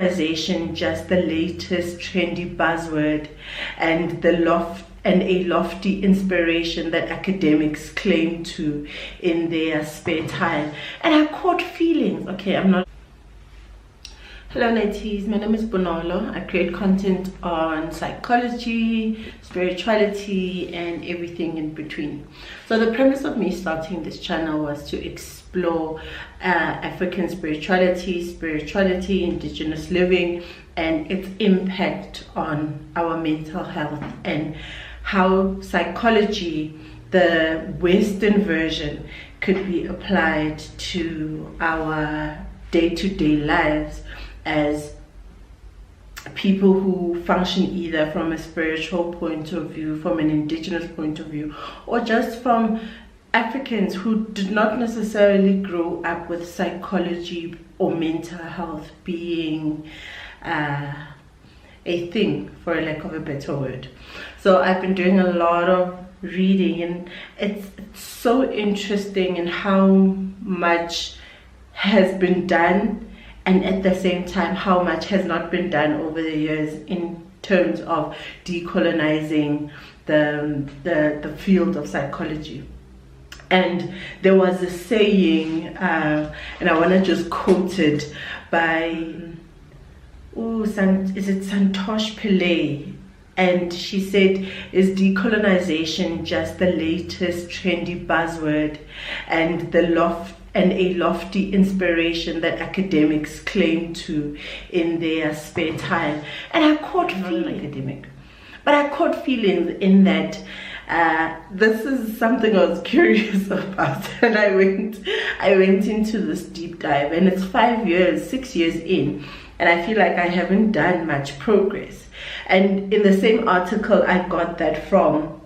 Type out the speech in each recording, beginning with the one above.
Just the latest trendy buzzword and a lofty inspiration that academics claim to in their spare time. And I caught feelings. Okay, I'm not. Hello natties, my name is Bonolo. I create content on psychology, spirituality, and everything in between. So the premise of me starting this channel was to explore African spirituality, indigenous living, and its impact on our mental health, and how psychology, the Western version, could be applied to our day-to-day lives as people who function either from a spiritual point of view, from an indigenous point of view, or just from Africans who did not necessarily grow up with psychology or mental health being a thing, for a lack of a better word. So I've been doing a lot of reading, and it's so interesting in how much has been done, and at the same time how much has not been done over the years in terms of decolonizing the field of psychology. And there was a saying, and I want to just quote it by is it Santosh Pillay? And she said, "Is decolonization just the latest trendy buzzword and a lofty inspiration that academics claim to in their spare time?" And I caught feelings, academic, but I caught feelings in that this is something I was curious about, and I went into this deep dive, and it's 6 years in, and I feel like I haven't done much progress. And in the same article I got that from,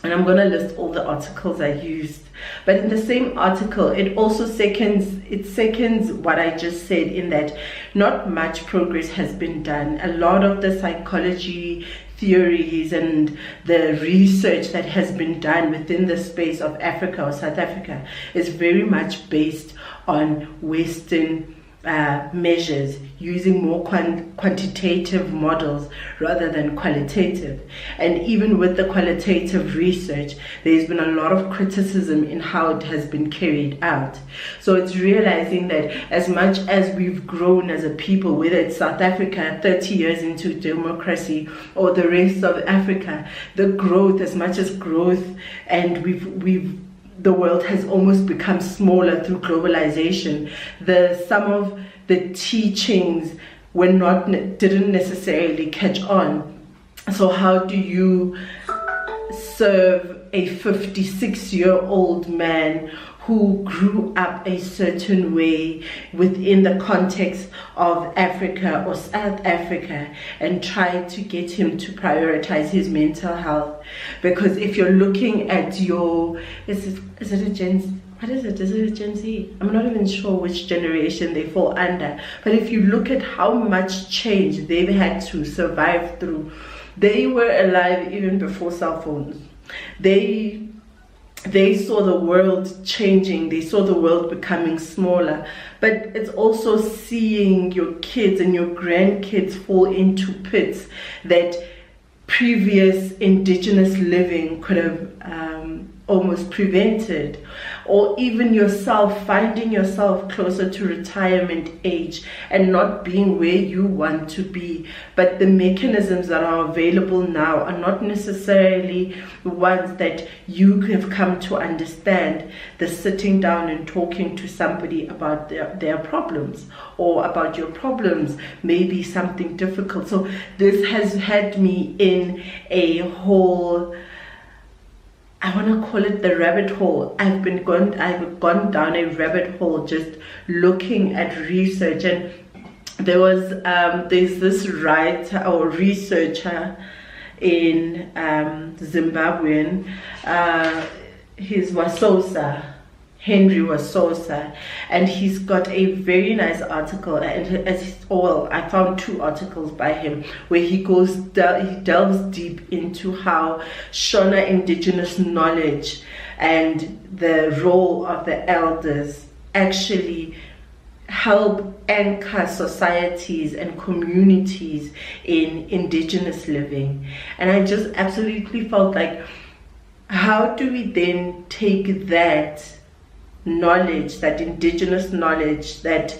and I'm going to list all the articles I used, but in the same article it also seconds what I just said, in that not much progress has been done. A lot of the psychology theories and the research that has been done within the space of Africa or South Africa is very much based on Western measures, using more quantitative models rather than qualitative. And even with the qualitative research, there's been a lot of criticism in how it has been carried out. So it's realizing that as much as we've grown as a people, whether it's South Africa 30 years into democracy or the rest of Africa, the growth, as much as growth, and the world has almost become smaller through globalization. Some of the teachings didn't necessarily catch on. So how do you serve a 56-year-old man who grew up a certain way within the context of Africa or South Africa, and try to get him to prioritize his mental health? Because if you're looking at is it a Gen Z? I'm not even sure which generation they fall under. But if you look at how much change they've had to survive through, they were alive even before cell phones. They saw the world changing, they saw the world becoming smaller, but it's also seeing your kids and your grandkids fall into pits that previous indigenous living could have almost prevented, or even yourself finding yourself closer to retirement age and not being where you want to be, but the mechanisms that are available now are not necessarily the ones that you have come to understand. The sitting down and talking to somebody about their problems, or about your problems may be something difficult. So this has had me in a whole, I want to call it the rabbit hole. I've gone down a rabbit hole just looking at research. And there's this writer or researcher in Zimbabwean, he's Henry Wasosa, and he's got a very nice article, and I found 2 articles by him where he delves deep into how Shona indigenous knowledge and the role of the elders actually help anchor societies and communities in indigenous living. And I just absolutely felt like, how do we then take that knowledge, that indigenous knowledge, that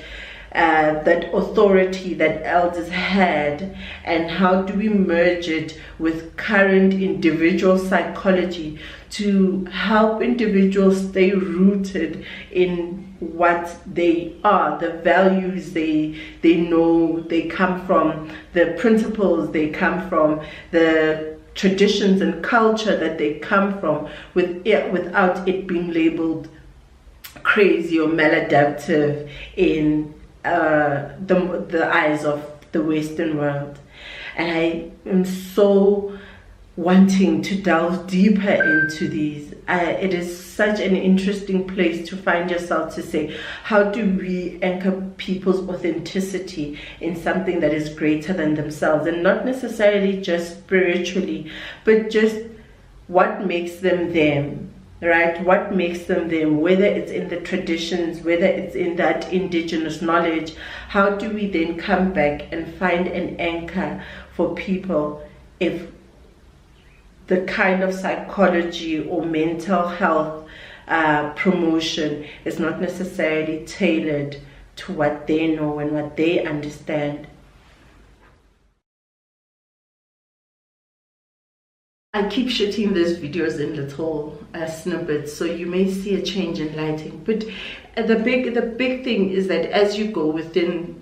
authority that elders had, and how do we merge it with current individual psychology to help individuals stay rooted in what they are, the values they know they come from, the principles they come from, the traditions and culture that they come from, without it being labeled crazy or maladaptive in the eyes of the Western world. And I am so wanting to delve deeper into these. It is such an interesting place to find yourself, to say, how do we anchor people's authenticity in something that is greater than themselves, and not necessarily just spiritually, but just what makes them them. Right? What makes them them, whether it's in the traditions, whether it's in that indigenous knowledge. How do we then come back and find an anchor for people if the kind of psychology or mental health promotion is not necessarily tailored to what they know and what they understand? I keep shooting these videos in little snippets, so you may see a change in lighting. But the big thing is that as you go within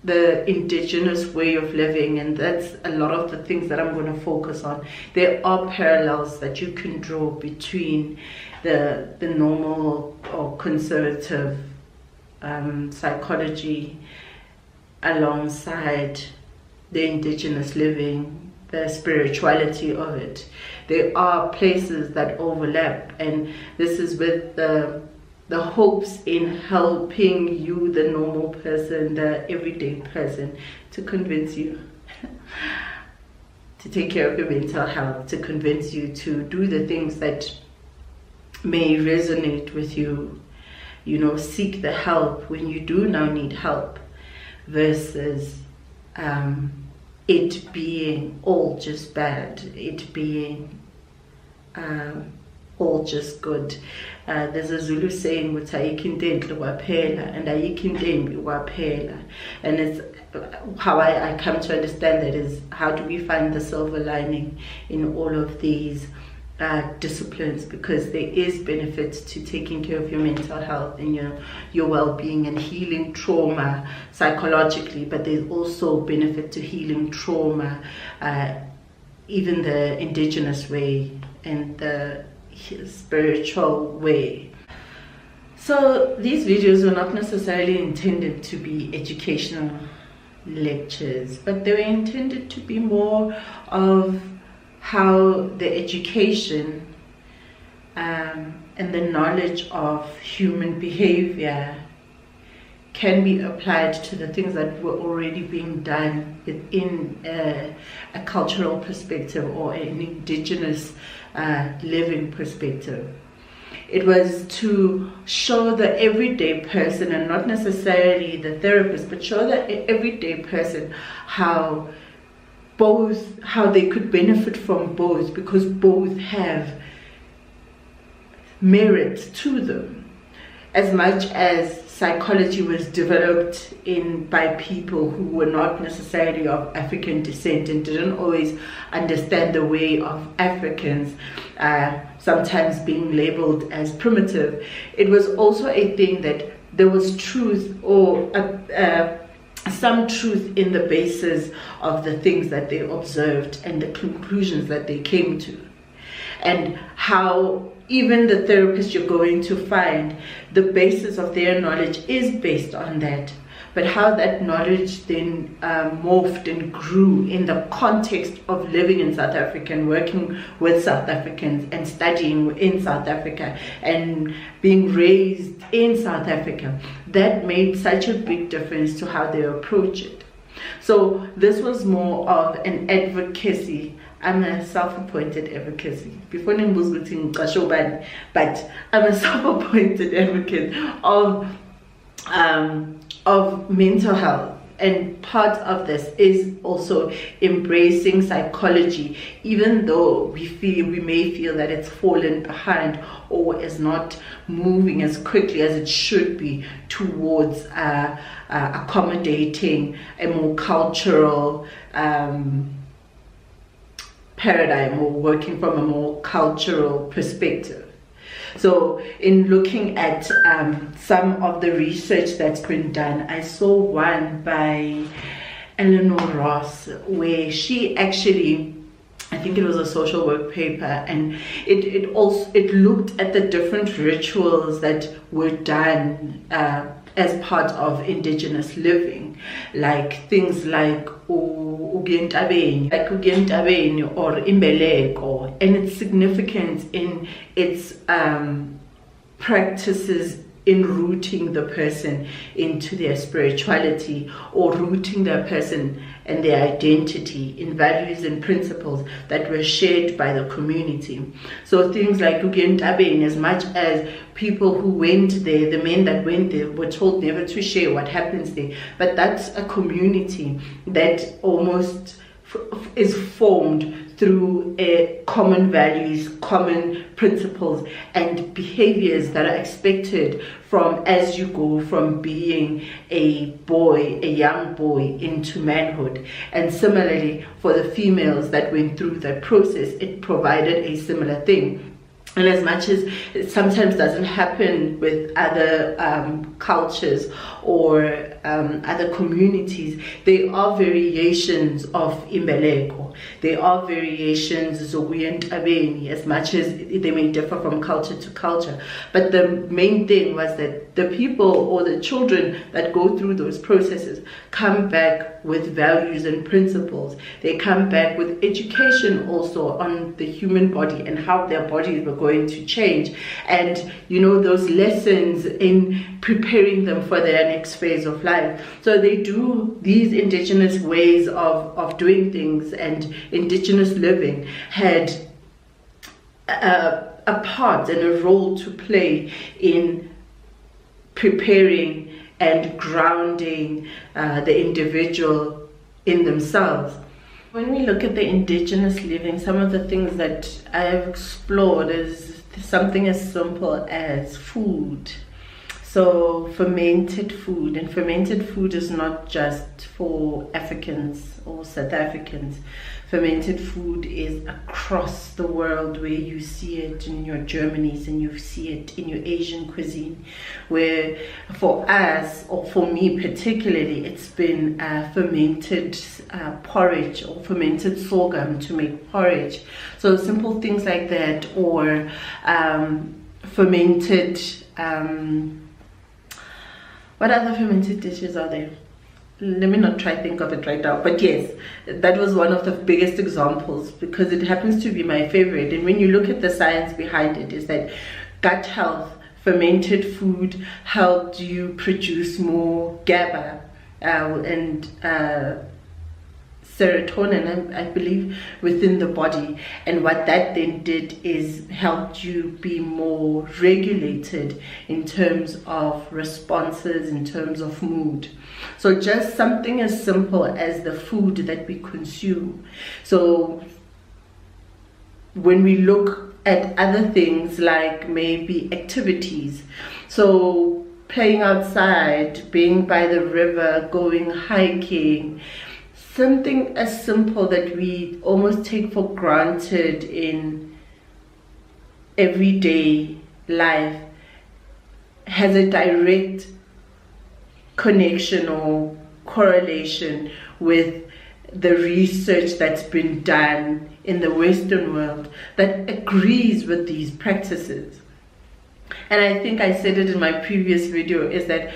the indigenous way of living, and that's a lot of the things that I'm going to focus on, there are parallels that you can draw between the normal or conservative psychology alongside the indigenous living, the spirituality of it. There are places that overlap, and this is with the hopes in helping you, the normal person, the everyday person, to convince you to take care of your mental health, to convince you to do the things that may resonate with you, seek the help when you do now need help, versus it being all just bad, it being all just good. There's a Zulu saying, and it's how I come to understand that is, how do we find the silver lining in all of these disciplines, because there is benefit to taking care of your mental health and your well-being and healing trauma psychologically, but there's also benefit to healing trauma, even the indigenous way and the spiritual way. So these videos were not necessarily intended to be educational lectures, but they were intended to be more of how the education and the knowledge of human behavior can be applied to the things that were already being done within a cultural perspective or an indigenous living perspective. It was to show the everyday person, and not necessarily the therapist, but show the everyday person how they could benefit from both, because both have merit to them. As much as psychology was developed by people who were not necessarily of African descent and didn't always understand the way of Africans, sometimes being labeled as primitive, it was also a thing that there was truth, or some truth in the basis of the things that they observed and the conclusions that they came to, and how even the therapist you're going to find, the basis of their knowledge is based on that, but how that knowledge then morphed and grew in the context of living in South Africa and working with South Africans and studying in South Africa and being raised in South Africa. That made such a big difference to how they approach it. So this was more of an advocacy. I'm a self-appointed advocacy. Before but I'm a self-appointed advocate of of mental health. And part of this is also embracing psychology, even though we may feel that it's fallen behind or is not moving as quickly as it should be towards accommodating a more cultural paradigm, or working from a more cultural perspective. So in looking at some of the research that's been done, I saw one by Eleanor Ross, where she actually, I think it was a social work paper, and it looked at the different rituals that were done as part of indigenous living, like things like ugentabeni or imbeleko, and its significance in its practices in rooting the person into their spirituality, or rooting their person and their identity in values and principles that were shared by the community. So things like ugentabeni, as much as people who went there, the men that went there, were told never to share what happens there, but that's a community that almost is formed through common values, common principles, and behaviors that are expected from as you go from being a young boy, into manhood. And similarly, for the females that went through that process, it provided a similar thing. And as much as it sometimes doesn't happen with other cultures or other communities, there are variations of imbeleko. There are variations zokuyentabeni, as much as they may differ from culture to culture. But the main thing was that the people or the children that go through those processes come back with values and principles. They come back with education also on the human body and how their bodies were going to change, and those lessons in preparing them for their next phase of life. So they do these indigenous ways of doing things, and indigenous living had a part and a role to play in preparing and grounding the individual in themselves. When we look at the indigenous living, some of the things that I have explored is something as simple as food. So fermented food, and fermented food is not just for Africans or South Africans. Fermented food is across the world, where you see it in your Germanys and you see it in your Asian cuisine, where for us, or for me particularly, it's been fermented porridge or fermented sorghum to make porridge. So simple things like that, or fermented what other fermented dishes are there? Let me not try think of it right now, but yes, that was one of the biggest examples, because it happens to be my favorite. And when you look at the science behind it, is that gut health, fermented food helped you produce more GABA and serotonin, I believe, within the body. And what that then did is helped you be more regulated in terms of responses, in terms of mood. So just something as simple as the food that we consume. So when we look at other things like maybe activities, so playing outside, being by the river, going hiking, something as simple that we almost take for granted in everyday life has a direct connection or correlation with the research that's been done in the Western world that agrees with these practices. And I think I said it in my previous video, is that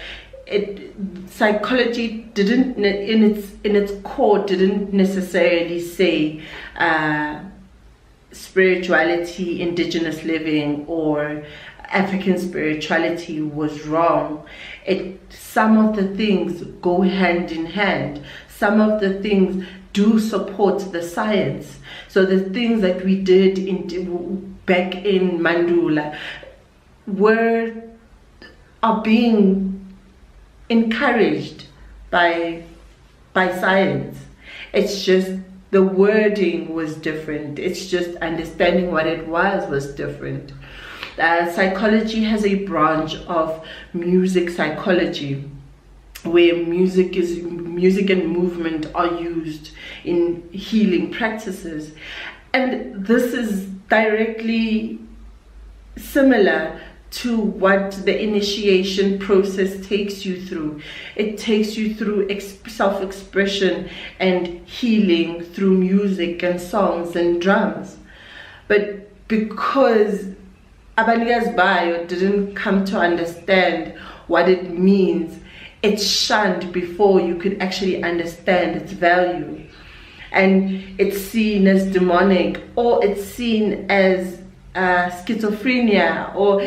psychology didn't, in its core, didn't necessarily say spirituality, indigenous living, or African spirituality was wrong. Some of the things go hand in hand. Some of the things do support the science. So the things that we did back in Mandula are being encouraged by science. It's just the wording was different. It's just understanding what it was different. Psychology has a branch of music psychology, where music and movement are used in healing practices, and this is directly similar to what the initiation process takes you through. It takes you through self-expression and healing through music and songs and drums. But because Abaniga's bio didn't come to understand what it means, it's shunned before you could actually understand its value. And it's seen as demonic, or it's seen as schizophrenia, or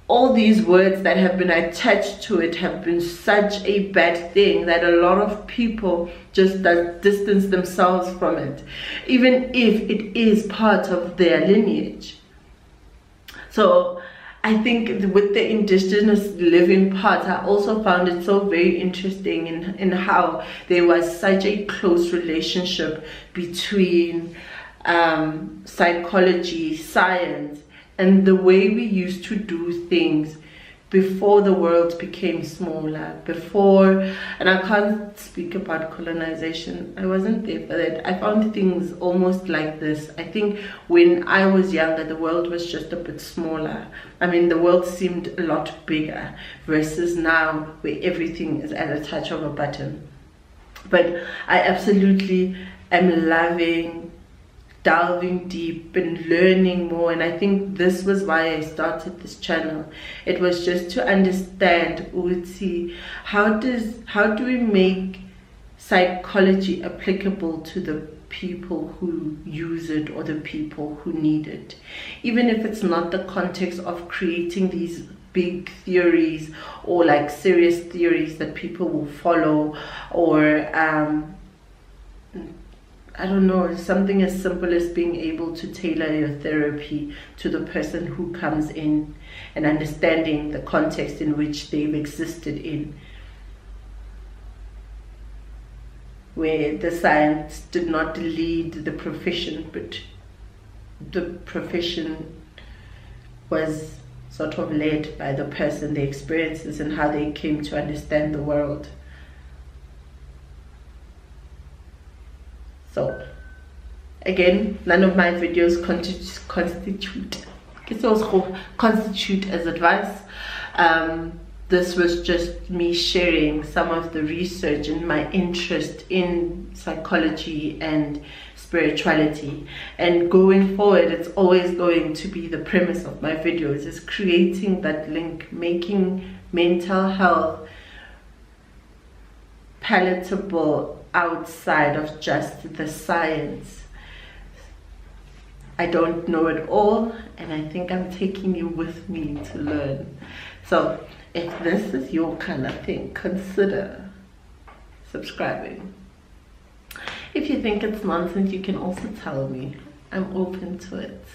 all these words that have been attached to it have been such a bad thing that a lot of people just distance themselves from it, even if it is part of their lineage. So I think with the indigenous living part, I also found it so very interesting in how there was such a close relationship between psychology, science, and the way we used to do things before the world became smaller, and I can't speak about colonization, I wasn't there for that. I found things almost like this. I think when I was younger, the world was just a bit smaller. I mean, the world seemed a lot bigger versus now, where everything is at a touch of a button. But I absolutely am loving delving deep and learning more, and I think this was why I started this channel. It was just to understand, how do we make psychology applicable to the people who use it or the people who need it, even if it's not the context of creating these big theories or like serious theories that people will follow, or I don't know, something as simple as being able to tailor your therapy to the person who comes in and understanding the context in which they've existed in, where the science did not lead the profession, but the profession was sort of led by the person, their experiences, and how they came to understand the world. So, again, none of my videos constitute as advice. This was just me sharing some of the research and my interest in psychology and spirituality. And going forward, it's always going to be the premise of my videos, is creating that link, making mental health palatable outside of just the science. I don't know it all, and I think I'm taking you with me to learn. So if this is your kind of thing, consider subscribing. If you think it's nonsense, you can also tell me. I'm open to it.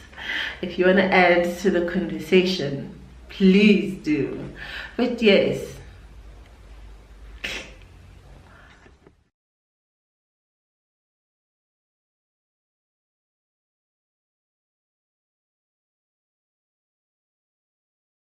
If you want to add to the conversation, please do. But yes,